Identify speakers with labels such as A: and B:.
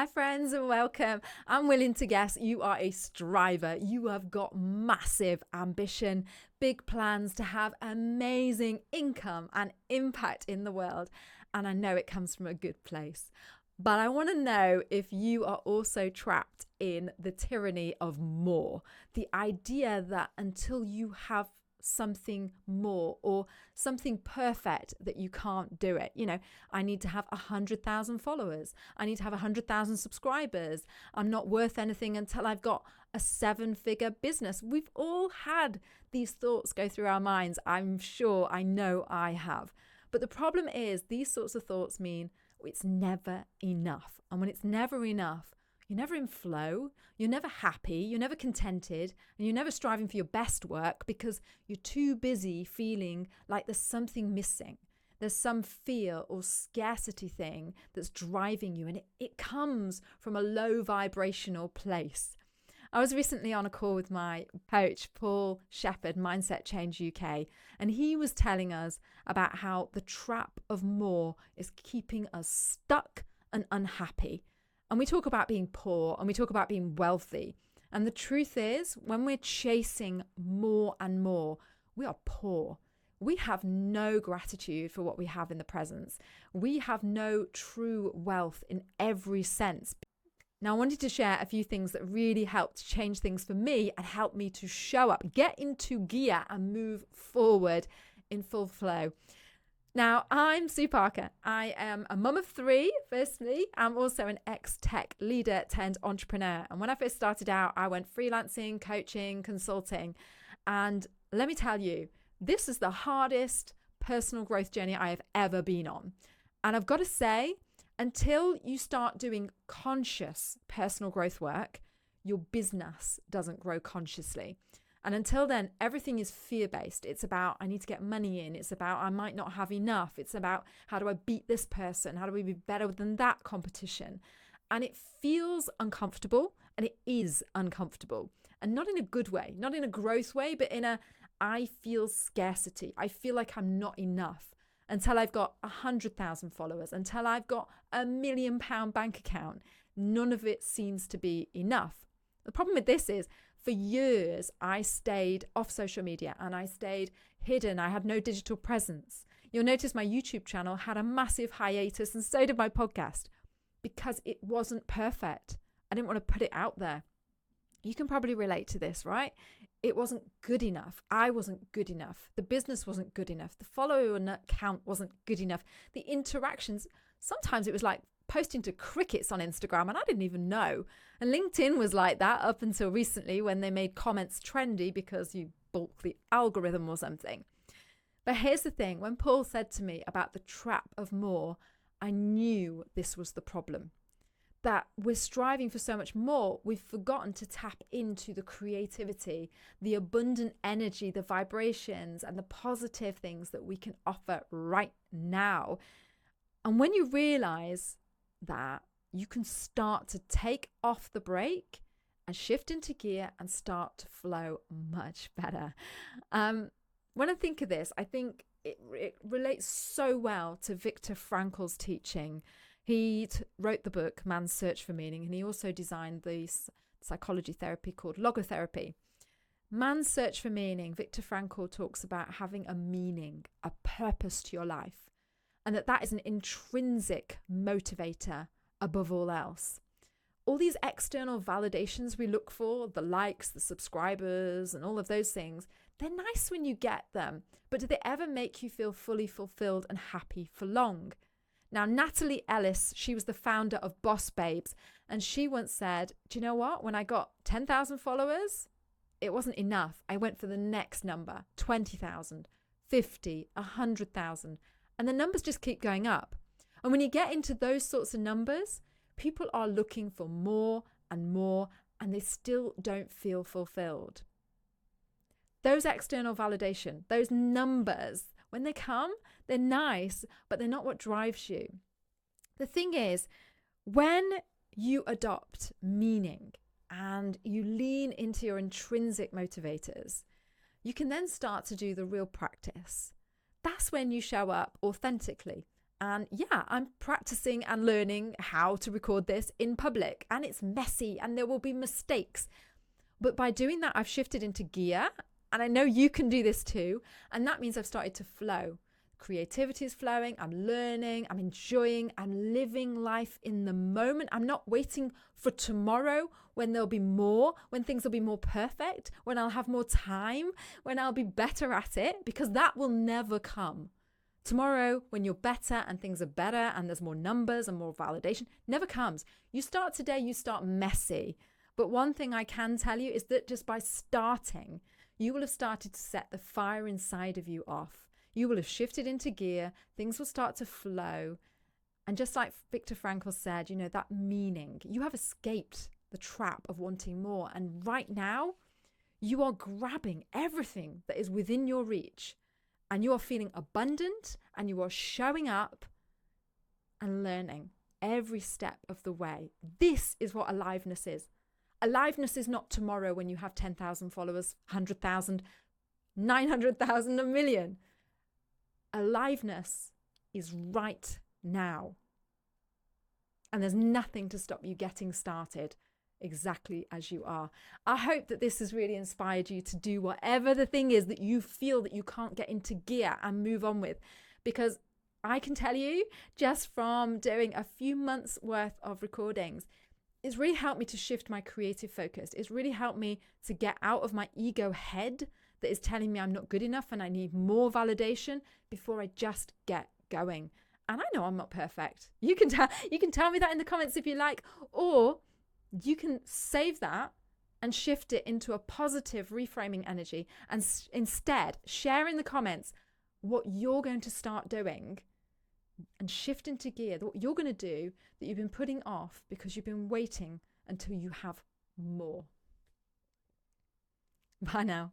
A: Hi friends and welcome. I'm willing to guess you are a striver. You have got massive ambition, big plans to have amazing income and impact in the world. And I know it comes from a good place. But I want to know if you are also trapped in the tyranny of more. The idea that until you have something more or something perfect that you can't do it. I need to have 100,000 followers. I need to have 100,000 subscribers. I'm not worth anything until I've got a 7-figure business. We've all had these thoughts go through our minds. I'm sure, I know I have. But the problem is these sorts of thoughts mean it's never enough. And when it's never enough, you're never in flow, you're never happy, you're never contented, and you're never striving for your best work because you're too busy feeling like there's something missing. There's some fear or scarcity thing that's driving you, and it comes from a low vibrational place. I was recently on a call with my coach, Paul Shepherd, Mindset Change UK, and he was telling us about how the trap of more is keeping us stuck and unhappy. And we talk about being poor and we talk about being wealthy. And the truth is, when we're chasing more and more, we are poor. We have no gratitude for what we have in the present. We have no true wealth in every sense. Now, I wanted to share a few things that really helped change things for me and help me to show up, get into gear and move forward in full flow. Now, I'm Sue Parker. I am a mum of 3, firstly. I'm also an ex-tech leader turned entrepreneur. And when I first started out, I went freelancing, coaching, consulting. And let me tell you, this is the hardest personal growth journey I have ever been on. And I've got to say, until you start doing conscious personal growth work, your business doesn't grow consciously. And until then, everything is fear-based. It's about, I need to get money in. It's about, I might not have enough. It's about, how do I beat this person? How do we be better than that competition? And it feels uncomfortable, and it is uncomfortable. And not in a good way, not in a growth way, but in a, I feel scarcity. I feel like I'm not enough until I've got 100,000 followers, until I've got £1 million bank account. None of it seems to be enough. The problem with this is, for years, I stayed off social media and I stayed hidden. I had no digital presence. You'll notice my YouTube channel had a massive hiatus, and so did my podcast, because it wasn't perfect. I didn't want to put it out there. You can probably relate to this, right? It wasn't good enough. I wasn't good enough. The business wasn't good enough. The follower count wasn't good enough. The interactions, sometimes it was like posting to crickets on Instagram, and I didn't even know. And LinkedIn was like that up until recently, when they made comments trendy because you bulk the algorithm or something. But here's the thing, when Paul said to me about the trap of more, I knew this was the problem. That we're striving for so much more, we've forgotten to tap into the creativity, the abundant energy, the vibrations, and the positive things that we can offer right now. And when you realize that, you can start to take off the brake and shift into gear and start to flow much better. When I think of this, I think it relates so well to Viktor Frankl's teaching. He wrote the book Man's Search for Meaning, and he also designed the psychology therapy called logotherapy. Man's Search for Meaning, Viktor Frankl talks about having a meaning, a purpose to your life, and that is an intrinsic motivator above all else. All these external validations we look for, the likes, the subscribers, and all of those things, they're nice when you get them, but do they ever make you feel fully fulfilled and happy for long? Now, Natalie Ellis, she was the founder of Boss Babes, and she once said, do you know what? When I got 10,000 followers, it wasn't enough. I went for the next number, 20,000, 50, 100,000. And the numbers just keep going up. And when you get into those sorts of numbers, people are looking for more and more, and they still don't feel fulfilled. Those external validation, those numbers, when they come, they're nice, but they're not what drives you. The thing is, when you adopt meaning and you lean into your intrinsic motivators, you can then start to do the real practice. That's when you show up authentically And yeah, I'm practicing and learning how to record this in public. And it's messy and there will be mistakes. But by doing that, I've shifted into gear. And I know you can do this too. And that means I've started to flow. Creativity is flowing. I'm learning. I'm enjoying. I'm living life in the moment. I'm not waiting for tomorrow when there'll be more, when things will be more perfect, when I'll have more time, when I'll be better at it, because that will never come. Tomorrow, when you're better and things are better and there's more numbers and more validation, never comes. You start today, you start messy. But one thing I can tell you is that just by starting, you will have started to set the fire inside of you off. You will have shifted into gear. Things will start to flow. And just like Viktor Frankl said, you know, that meaning, you have escaped the trap of wanting more. And right now, you are grabbing everything that is within your reach. And you are feeling abundant and you are showing up and learning every step of the way. This is what aliveness is. Aliveness is not tomorrow when you have 10,000 followers, 100,000, 900,000, a million. Aliveness is right now. And there's nothing to stop you getting started exactly as you are. I hope that this has really inspired you to do whatever the thing is that you feel that you can't get into gear and move on with. Because I can tell you, just from doing a few months worth of recordings, it's really helped me to shift my creative focus. It's really helped me to get out of my ego head that is telling me I'm not good enough and I need more validation before I just get going. And I know I'm not perfect. You can tell me that in the comments if you like, or you can save that and shift it into a positive reframing energy and instead share in the comments what you're going to start doing and shift into gear, what you're going to do that you've been putting off because you've been waiting until you have more. Bye now.